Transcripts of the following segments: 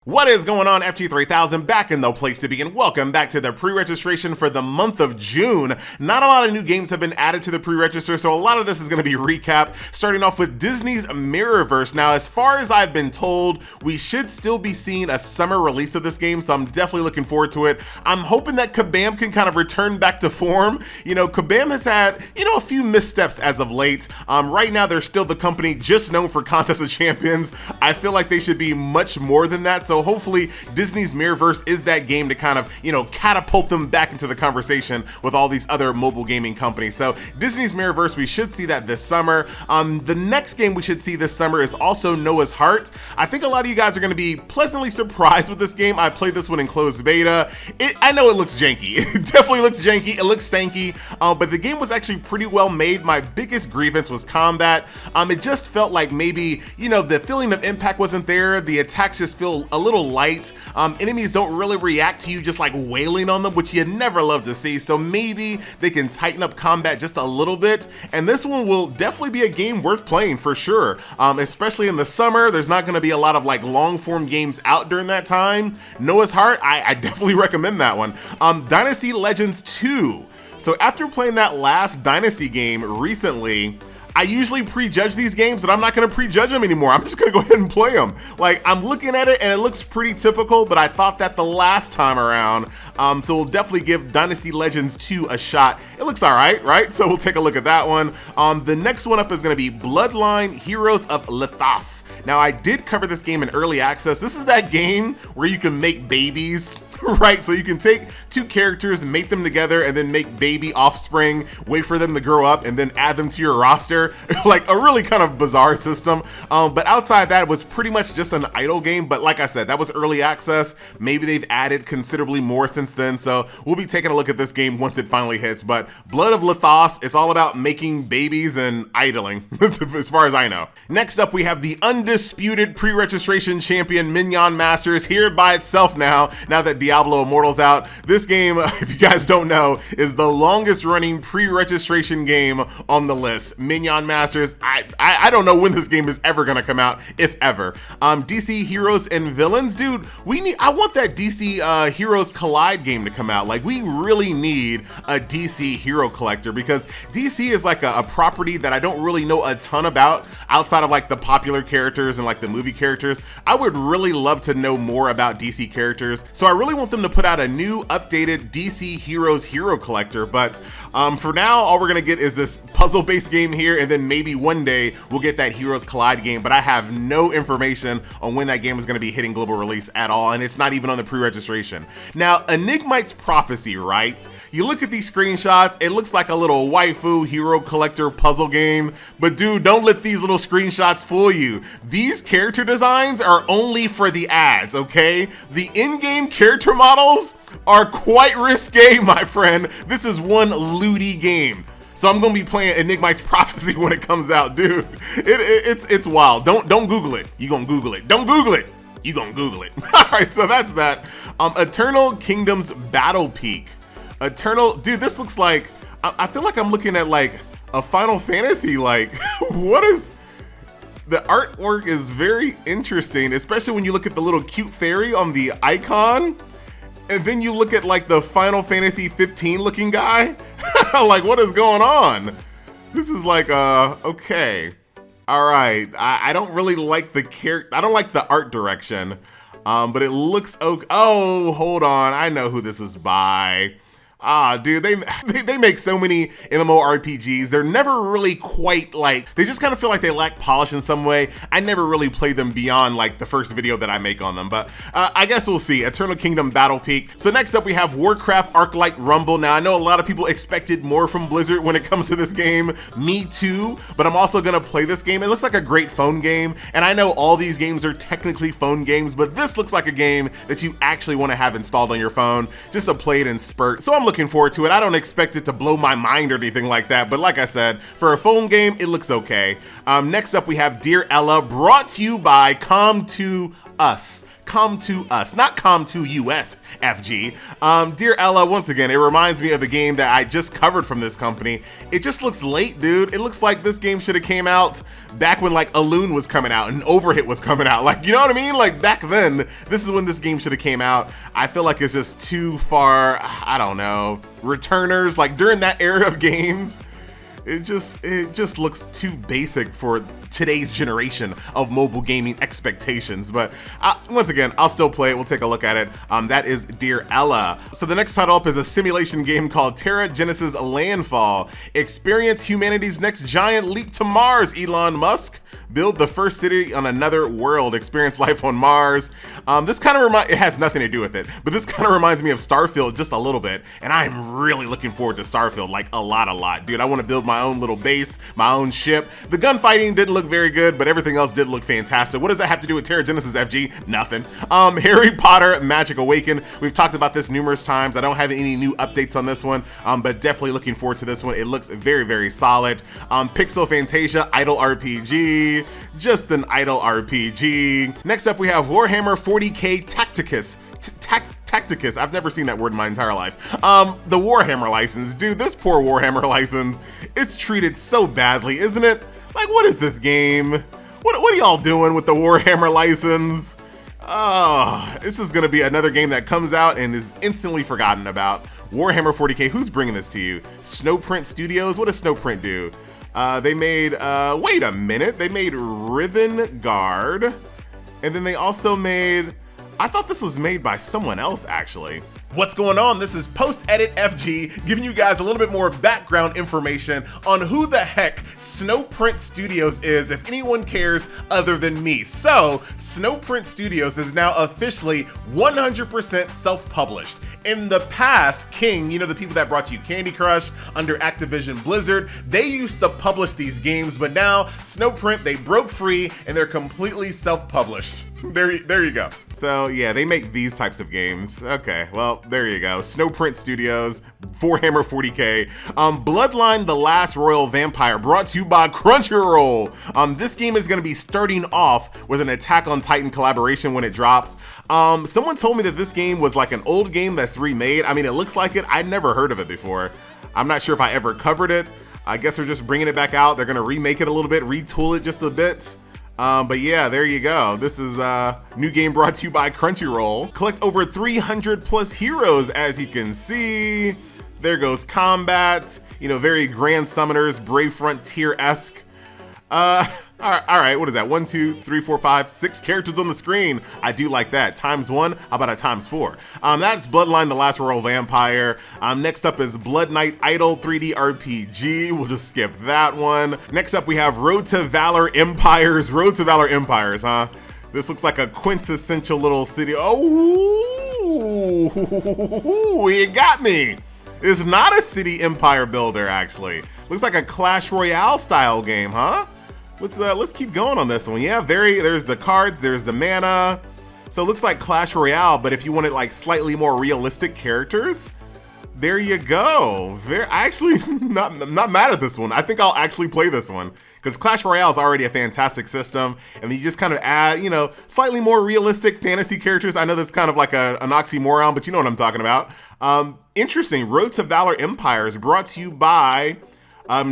What is going on, FG3000? Back in the place to be, and welcome back to the pre-registration for the month of June. Not a lot of new games have been added to the pre-register, so a lot of this is going to be recap, starting off with Disney's Mirrorverse. Now, as far as I've been told, we should still be seeing a summer release of this game, so I'm definitely looking forward to it. I'm hoping that Kabam can kind of return back to form. You know, Kabam has had, a few missteps as of late. Right now, they're still the company just known for Contest of Champions. I feel like they should be much more than that, so hopefully Disney's Mirrorverse is that game to kind of, catapult them back into the conversation with all these other mobile gaming companies. So Disney's Mirrorverse, we should see that this summer. The next game we should see this summer is also Noah's Heart. I think a lot of you guys are going to be pleasantly surprised with this game. I played this one in closed beta. I know it looks janky. It definitely looks janky. It looks stanky, but the game was actually pretty well made. My biggest grievance was combat. It just felt like maybe, the feeling of impact wasn't there. The attacks just feel a little light. Enemies don't really react to you just like wailing on them, which you never love to see. So maybe they can tighten up combat just a little bit. And this one will definitely be a game worth playing for sure. Especially in the summer, there's not going to be a lot of like long form games out during that time. Noah's Heart, I definitely recommend that one. Dynasty Legends 2. So after playing that last Dynasty game recently, I usually prejudge these games, and I'm not going to prejudge them anymore. I'm just going to go ahead and play them. Like, I'm looking at it, and it looks pretty typical, but I thought that the last time around. So we'll definitely give Dynasty Legends 2 a shot. It looks all right? So we'll take a look at that one. The next one up is going to be Bloodline Heroes of Lithas. Now, I did cover this game in early access. This is that game where you can make babies. Right, so you can take two characters, mate them together, and then make baby offspring, wait for them to grow up, and then add them to your roster. Like a really kind of bizarre system. But outside that, it was pretty much just an idle game. But like I said, that was early access. Maybe they've added considerably more since then. So we'll be taking a look at this game once it finally hits. But Blood of Lathos, it's all about making babies and idling, as far as I know. Next up, we have the undisputed pre-registration champion Minion Masters here by itself now that Diablo Immortal's out. This game, if you guys don't know, is the longest running pre-registration game on the list. Minion Masters, I don't know when this game is ever gonna come out, if ever. DC Heroes and Villains, dude, I want that DC Heroes Collide game to come out. Like, we really need a DC Hero Collector, because DC is like a property that I don't really know a ton about outside of like the popular characters and like the movie characters. I would really love to know more about DC characters, so I really want them to put out a new updated DC Heroes Hero Collector. But for now, all we're gonna get is this puzzle-based game here, and then maybe one day we'll get that Heroes Collide game, but I have no information on when that game is gonna be hitting global release at all, and it's not even on the pre-registration. Now, Enigmaites Prophecy, right? You look at these screenshots, it looks like a little waifu hero collector puzzle game, but dude, don't let these little screenshots fool you. These character designs are only for the ads, okay? The in-game character models are quite risque, my friend. This is one looty game. So I'm gonna be playing Enigmaites Prophecy when it comes out, dude. It's wild. Don't Google it. You gonna Google it. Don't Google it. You gonna Google it. All right, so that's that. Eternal Kingdoms Battle Peak. Dude, this looks like, I feel like I'm looking at like a Final Fantasy. Like, what is? The artwork is very interesting, especially when you look at the little cute fairy on the icon. And then you look at like the Final Fantasy 15 looking guy. Like, what is going on? This is like, okay. All right, I don't really like the character. I don't like the art direction, but it looks okay. Oh, hold on, I know who this is by. Dude, they make so many MMORPGs. They're never really quite like, they just kind of feel like they lack polish in some way. I never really played them beyond like the first video that I make on them, but I guess we'll see. Eternal Kingdom Battle Peak. So next up we have WarCraft Arclight Rumble. Now I know a lot of people expected more from Blizzard when it comes to this game. Me too, but I'm also gonna play this game. It looks like a great phone game, and I know all these games are technically phone games, but this looks like a game that you actually want to have installed on your phone just to play it in spurts. So I'm looking forward to it. I don't expect it to blow my mind or anything like that, but like I said, for a phone game, it looks okay. Next up, we have Dearella, brought to you by Com2 us. Come to us, not come to us, FG. Dearella, once again, it reminds me of the game that I just covered from this company. It just looks late, dude. It looks like this game should have came out back when like Alune was coming out and Overhit was coming out. Like, you know what I mean? Like back then, this is when this game should have came out. I feel like it's just too far, I don't know, returners, like during that era of games. It just looks too basic for today's generation of mobile gaming expectations. But once again, I'll still play it. We'll take a look at it. That is Dearella. So the next title up is a simulation game called Terra Genesis Landfall. Experience humanity's next giant leap to Mars, Elon Musk. Build the first city on another world. Experience life on Mars. This kind of it has nothing to do with it, but this kind of reminds me of Starfield just a little bit. And I am really looking forward to Starfield, like a lot. Dude, I want to build my own little base, my own ship. The gunfighting didn't look very good, but everything else did look fantastic. What does that have to do with Terra Genesis, FG? Nothing. Harry Potter Magic Awaken. We've talked about this numerous times. I don't have any new updates on this one, but definitely looking forward to this one. It looks very solid. Pixel Fantasia Idle RPG. Just an idle RPG. Next up, we have Warhammer 40k Tacticus. Tacticus, I've never seen that word in my entire life. The Warhammer license. Dude, this poor Warhammer license, it's treated so badly, isn't it? Like, what is this game? What are y'all doing with the Warhammer license? Oh, this is gonna be another game that comes out and is instantly forgotten about. Warhammer 40k, who's bringing this to you? Snowprint Studios? What does Snowprint do? They made, wait a minute, they made Riven Guard, and then they also made, I thought this was made by someone else actually. What's going on? This is Post Edit FG giving you guys a little bit more background information on who the heck Snowprint Studios is, if anyone cares other than me. So, Snowprint Studios is now officially 100% self-published. In the past, King, you know, the people that brought you Candy Crush under Activision Blizzard, they used to publish these games, but now Snowprint, they broke free and they're completely self-published. There you go. So yeah, they make these types of games. Okay, well, there you go. Snowprint Studios, Warhammer 40k. Bloodline, The Last Royal Vampire, brought to you by Crunchyroll. This game is gonna be starting off with an Attack on Titan collaboration when it drops. Someone told me that this game was like an old game that's remade. I mean, it looks like it. I'd never heard of it before. I'm not sure if I ever covered it. I guess they're just bringing it back out. They're gonna remake it a little bit, retool it just a bit. But yeah, there you go. This is a new game brought to you by Crunchyroll. Collect over 300 plus heroes, as you can see. There goes combat, you know, very Grand Summoners, Brave Frontier-esque. All right, what is that? 1, 2, 3, 4, 5, 6 characters on the screen. I do like that. Times 1, how about a times 4? That's Bloodline, The Last Royal Vampire. Next up is Blood Knight Idol 3D RPG. We'll just skip that one. Next up, we have Road to Valor Empires. Road to Valor Empires, huh? This looks like a quintessential little city. Oh, you got me. It's not a city empire builder, actually. Looks like a Clash Royale style game, huh? Let's keep going on this one. Yeah, there's the cards, there's the mana. So it looks like Clash Royale, but if you wanted like slightly more realistic characters, there you go. Actually, not mad at this one. I think I'll actually play this one because Clash Royale is already a fantastic system, and you just kind of add, you know, slightly more realistic fantasy characters. I know that's kind of like an oxymoron, but you know what I'm talking about. Interesting. Road to Valor Empires, brought to you by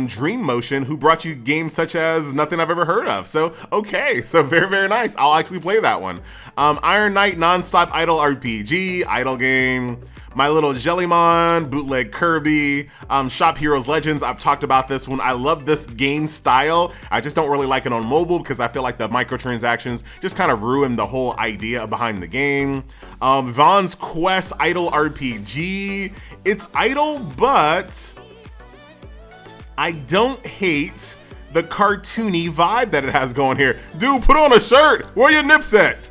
Dream Motion, who brought you games such as nothing I've ever heard of. So, okay, so very nice. I'll actually play that one. Iron Knight Nonstop Idle RPG, idle game. My Little Jellymon, Bootleg Kirby, Shop Heroes Legends. I've talked about this one. I love this game style. I just don't really like it on mobile because I feel like the microtransactions just kind of ruin the whole idea behind the game. Vaughn's Quest Idle RPG. It's idle, but I don't hate the cartoony vibe that it has going here. Dude, put on a shirt. Where your nips at?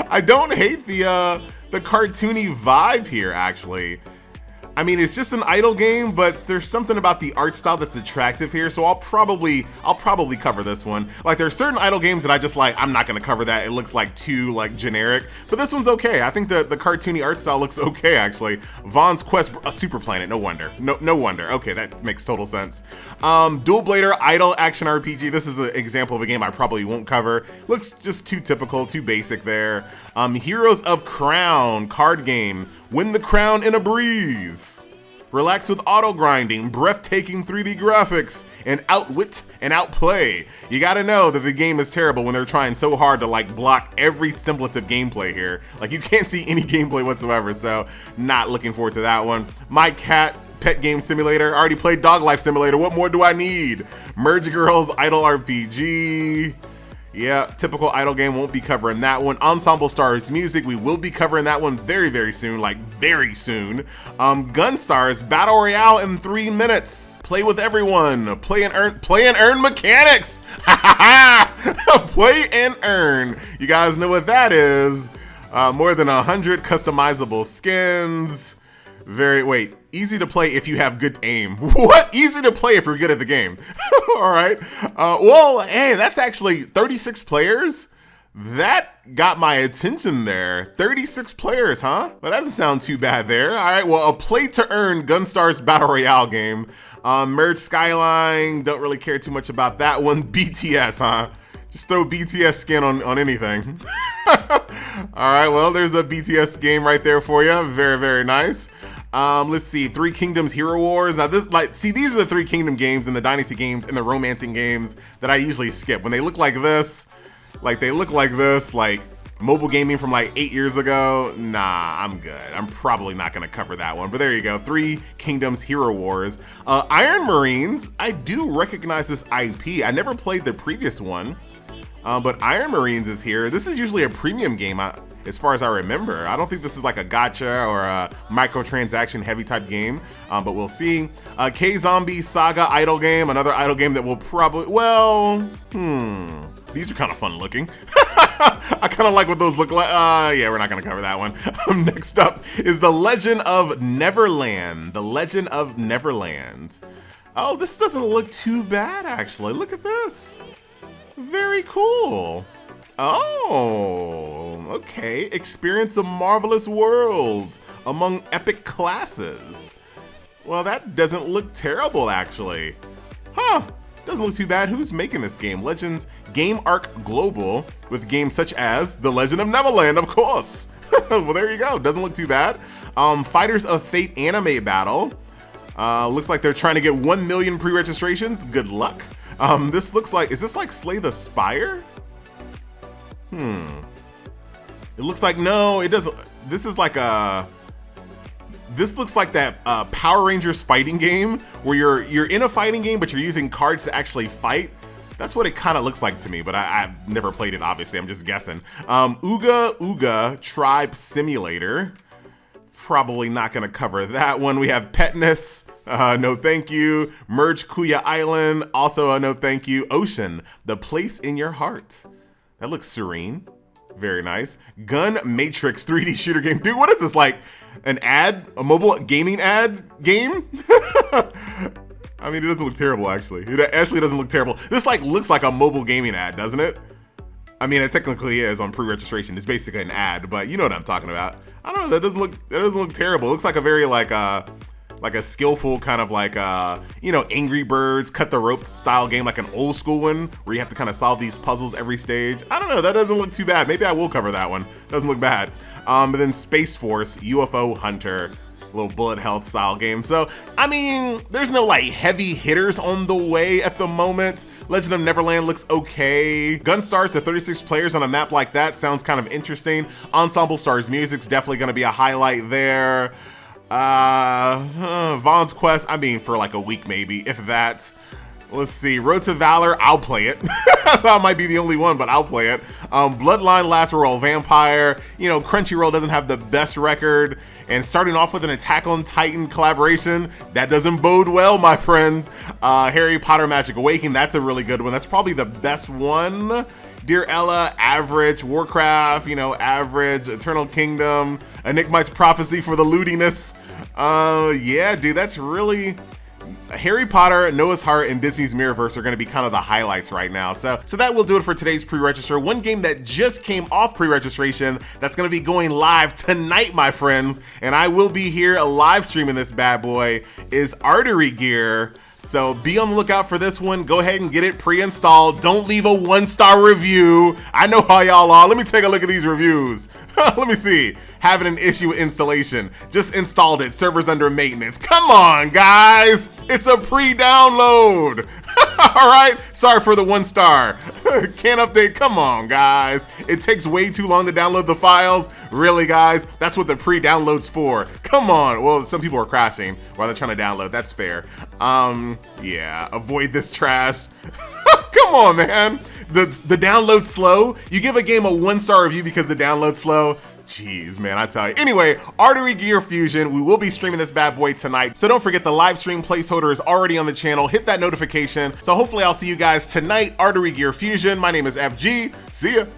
I don't hate the cartoony vibe here, actually. I mean, it's just an idle game, but there's something about the art style that's attractive here, so I'll probably cover this one. Like, there's certain idle games that I just like, I'm not gonna cover that. It looks like too like generic, but this one's okay. I think the cartoony art style looks okay, actually. Vaughn's Quest, a super planet, no wonder. No wonder. Okay, that makes total sense. Dual Blader idle action RPG. This is an example of a game I probably won't cover. Looks just too typical, too basic there. Heroes of Crown card game. Win the crown in a breeze. Relax with auto grinding, breathtaking 3D graphics, and outwit and outplay. You gotta know that the game is terrible when they're trying so hard to like block every semblance of gameplay here. Like, you can't see any gameplay whatsoever, so not looking forward to that one. My Cat Pet Game Simulator. I already played Dog Life Simulator. What more do I need? Merge Girls Idle RPG. Yeah, typical idle game, won't be covering that one. Ensemble Stars Music, we will be covering that one very, very soon, like very soon. Gunstars Battle Royale in 3 minutes. Play with everyone. Play and earn mechanics. Play and earn. You guys know what that is. More than 100 customizable skins. Easy to play if you have good aim. What? Easy to play if you're good at the game. All right. Well, hey, that's actually 36 players. That got my attention there. 36 players, huh? Well, that doesn't sound too bad there. All right, well, a play to earn Gunstars Battle Royale game. Merge Skyline, don't really care too much about that one. BTS, huh? Just throw BTS skin on anything. All right, well, there's a BTS game right there for you. Very, very nice. Let's see, Three Kingdoms Hero Wars. Now these are the Three Kingdom games and the Dynasty games and the romancing games that I usually skip. When they look like this, like mobile gaming from like 8 years ago, nah, I'm good. I'm probably not gonna cover that one, but there you go. Three Kingdoms Hero Wars. Iron Marines, I do recognize this IP. I never played the previous one, but Iron Marines is here. This is usually a premium game, as far as I remember. I don't think this is like a gacha or a microtransaction heavy type game, but we'll see. K-Zombie Saga idle game, another idle game that will probably, these are kind of fun looking. I kind of like what those look like. Yeah, we're not gonna cover that one. Next up is the Legend of Neverland. The Legend of Neverland. Oh, this doesn't look too bad, actually. Look at this. Very cool. Oh, okay. Experience a marvelous world among epic classes. Well, that doesn't look terrible, actually. Huh, doesn't look too bad. Who's making this game? Legends Game Arc Global, with games such as The Legend of Neverland, of course. Well, there you go. Doesn't look too bad. Fighters of Fate anime battle. Looks like they're trying to get 1 million pre-registrations. Good luck. This looks like, is this like Slay the Spire? It looks like, no, it doesn't. This is like this looks like that Power Rangers fighting game where you're in a fighting game, but you're using cards to actually fight. That's what it kind of looks like to me, but I've never played it, obviously. I'm just guessing. Ooga Ooga Tribe Simulator. Probably not gonna cover that one. We have Petness, no thank you. Merge Kuya Island, also a no thank you. Ocean, the place in your heart. That looks serene. Very nice. Gun Matrix 3D shooter game. Dude, what is this, like an ad? A mobile gaming ad game? I mean, it doesn't look terrible, actually. It actually doesn't look terrible. This like looks like a mobile gaming ad, doesn't it? I mean, it technically is on pre-registration. It's basically an ad, but you know what I'm talking about. I don't know, that doesn't look terrible. It looks like a very like a skillful kind of like Angry Birds cut the ropes style game, like an old school one where you have to kind of solve these puzzles every stage. I don't know, that doesn't look too bad. Maybe I will cover that one. Doesn't look bad. But then Space Force UFO Hunter, little bullet hell style game. So I mean, there's no like heavy hitters on the way at the moment. Legend of Neverland looks okay. Gunstars at 36 players on a map like that sounds kind of interesting. Ensemble Stars Music's definitely going to be a highlight there. Vaughn's Quest, I mean, for like a week maybe, if that. Let's see, Road to Valor, I'll play it. That might be the only one, but I'll play it. Bloodline Last Royal Vampire, Crunchyroll doesn't have the best record, and starting off with an Attack on Titan collaboration, that doesn't bode well, my friends. Harry Potter Magic Awakening, that's a really good one. That's probably the best one. Dearella, average. WarCraft, you know, average. Eternal Kingdom, Enigmaites Prophecy for the lootiness. Yeah, dude, that's really... Harry Potter, Noah's Heart, and Disney's Mirrorverse are going to be kind of the highlights right now. So that will do it for today's pre-register. One game that just came off pre-registration that's going to be going live tonight, my friends, and I will be here live streaming this bad boy, is Artery Gear. So be on the lookout for this one. Go ahead and get it pre-installed. Don't leave a 1-star review. I know how y'all are. Let me take a look at these reviews. Let me see. Having an issue with installation. Just installed it. Servers under maintenance. Come on, guys. It's a pre-download. All right. Sorry for the 1-star. Can't update. Come on, guys. It takes way too long to download the files. Really, guys? That's what the pre-download's for. Come on. Well, some people are crashing while they're trying to download. That's fair. Yeah. Avoid this trash. Come on, man. The download's slow. You give a game a 1-star review because the download's slow. Jeez, man, I tell you. Anyway, Artery Gear Fusion, we will be streaming this bad boy tonight. So don't forget the live stream placeholder is already on the channel. Hit that notification. So hopefully I'll see you guys tonight. Artery Gear Fusion. My name is FG. See ya.